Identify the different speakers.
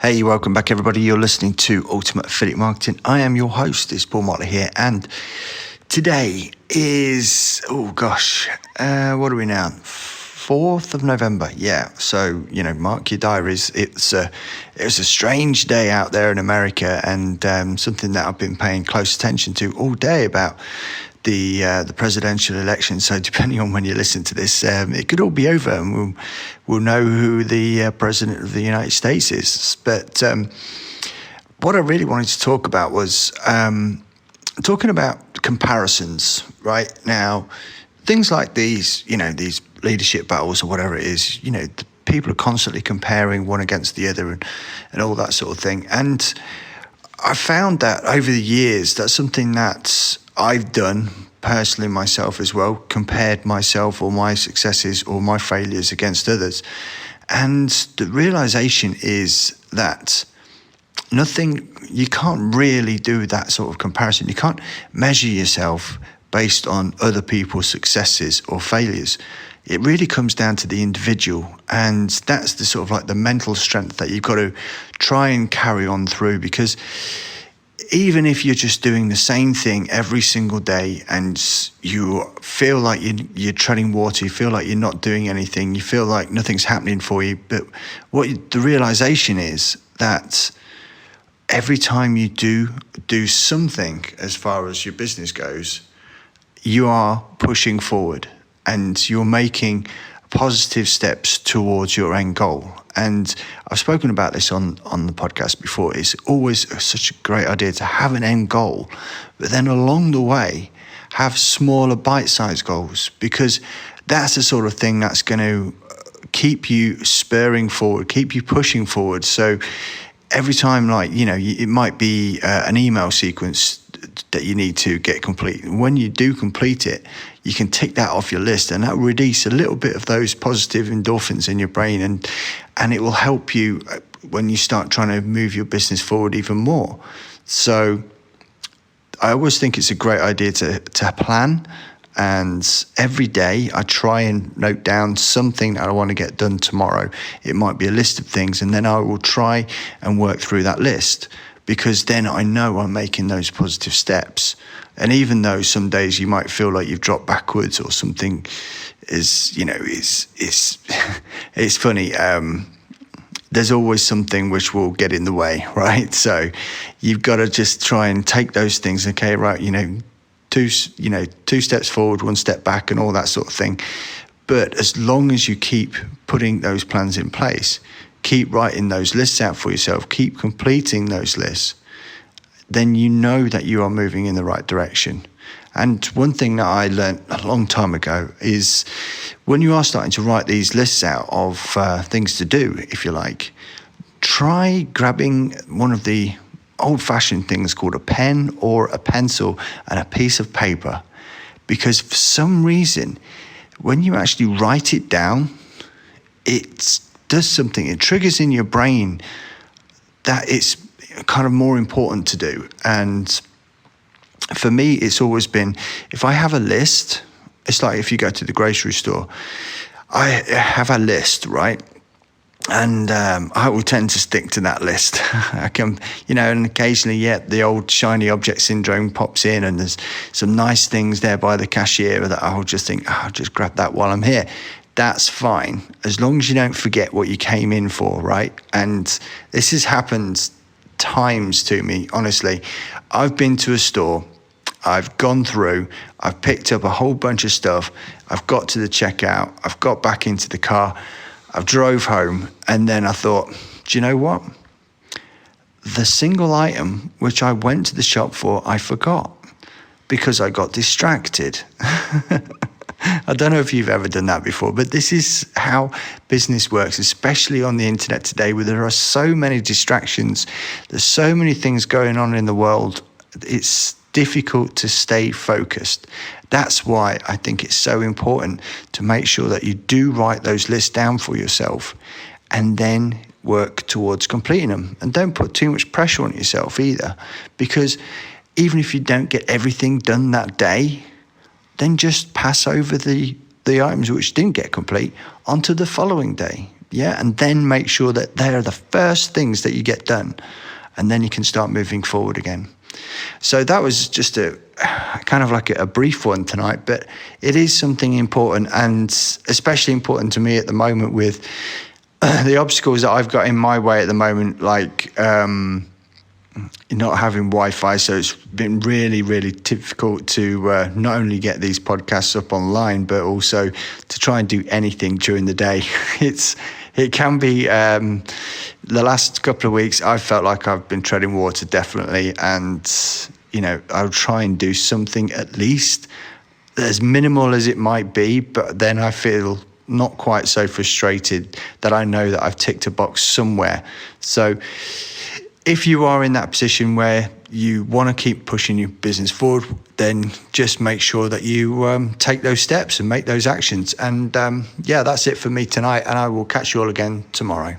Speaker 1: Hey, welcome back, everybody. You're listening to Ultimate Affiliate Marketing. I am your host. It's Paul Motley here, and today is what are we now? 4th of November. Yeah. So mark your diaries. It was a strange day out there in America, and something that I've been paying close attention to all day about the presidential election. So depending on when you listen to this, it could all be over, and we'll know who the president of the United States is. But what I really wanted to talk about was talking about comparisons. Right now, things like these leadership battles or whatever it is, the people are constantly comparing one against the other and all that sort of thing. And I found that over the years, that's something that I've done personally myself as well, compared myself or my successes or my failures against others. And the realization is that you can't really do that sort of comparison. You can't measure yourself based on other people's successes or failures. It really comes down to the individual, and that's the sort of like the mental strength that you've got to try and carry on through, because even if you're just doing the same thing every single day and you feel like you're treading water, you feel like you're not doing anything, you feel like nothing's happening for you, but the realization is that every time you do something as far as your business goes, you are pushing forward and you're making positive steps towards your end goal. And I've spoken about this on the podcast before. It's always such a great idea to have an end goal, but then along the way, have smaller bite-sized goals, because that's the sort of thing that's going to keep you spurring forward, keep you pushing forward. So every time, it might be an email sequence that you need to get complete. When you do complete it, you can tick that off your list, and that will release a little bit of those positive endorphins in your brain, and it will help you when you start trying to move your business forward even more. So I always think it's a great idea to plan, and every day I try and note down something that I want to get done tomorrow. It might be a list of things, and then I will try and work through that list, because then I know I'm making those positive steps. And even though some days you might feel like you've dropped backwards or something is it's funny. There's always something which will get in the way, right? So you've got to just try and take those things. Okay, right? Two steps forward, one step back, and all that sort of thing. But as long as you keep putting those plans in place, keep writing those lists out for yourself, keep completing those lists, then you know that you are moving in the right direction. And one thing that I learned a long time ago is when you are starting to write these lists out of things to do, if you like, try grabbing one of the old-fashioned things called a pen or a pencil and a piece of paper, because for some reason, when you actually write it down, it does something. It triggers in your brain that it's kind of more important to do. And for me, it's always been, if I have a list, it's like if you go to the grocery store, I have a list, right? And I will tend to stick to that list. I can, and occasionally, the old shiny object syndrome pops in, and there's some nice things there by the cashier that I'll just think, I'll just grab that while I'm here. That's fine, as long as you don't forget what you came in for, right? And this has happened times to me, honestly. I've been to a store, I've gone through, I've picked up a whole bunch of stuff, I've got to the checkout, I've got back into the car, I've drove home, and then I thought, do you know what? The single item which I went to the shop for, I forgot, because I got distracted. I don't know if you've ever done that before, but this is how business works, especially on the internet today, where there are so many distractions. There's so many things going on in the world. It's difficult to stay focused. That's why I think it's so important to make sure that you do write those lists down for yourself and then work towards completing them. And don't put too much pressure on yourself either, because even if you don't get everything done that day, then just pass over the items which didn't get complete onto the following day, Yeah, and then make sure that they are the first things that you get done, and then you can start moving forward again. So that was just a kind of like a brief one tonight, but it is something important, and especially important to me at the moment with the obstacles that I've got in my way at the moment, like not having Wi-Fi. So it's been really, really difficult to not only get these podcasts up online, but also to try and do anything during the day. It can be, the last couple of weeks, I've felt like I've been treading water, definitely. And, I'll try and do something at least as minimal as it might be, but then I feel not quite so frustrated that I know that I've ticked a box somewhere. So if you are in that position where you want to keep pushing your business forward, then just make sure that you take those steps and make those actions. And that's it for me tonight, and I will catch you all again tomorrow.